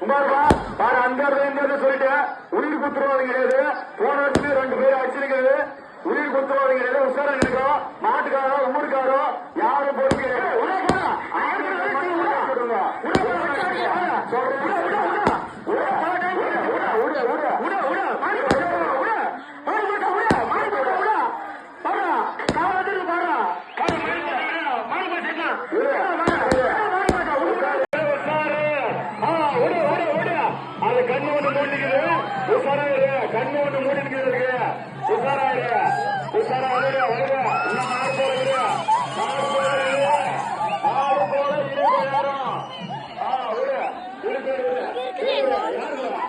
குமார்பா பாரு அந்த சொல்லிட்டு உயிர் குத்துருவாங்க கிடையாது. போன வருஷமே 2 பேர் அடிச்சிருக்கிறது. உயிர் குத்துருவாங்க கிடையாது. உஷாரா நினைக்கிறோம். மாட்டுக்காரோ ஊருக்காரோ யாரும் பொறுப்பு கிடையாது. அது கண்ணு ஒண்ணு மூடிக்குது. உஷாராயிரு. கண்ணு ஒண்ணு மூடிக்கிறது. உஷாராயிரு. உஷாராயிரு. வருது இன்னும் மாடு போல மாடு போல இருக்கு யாரும். இருக்கு யாரு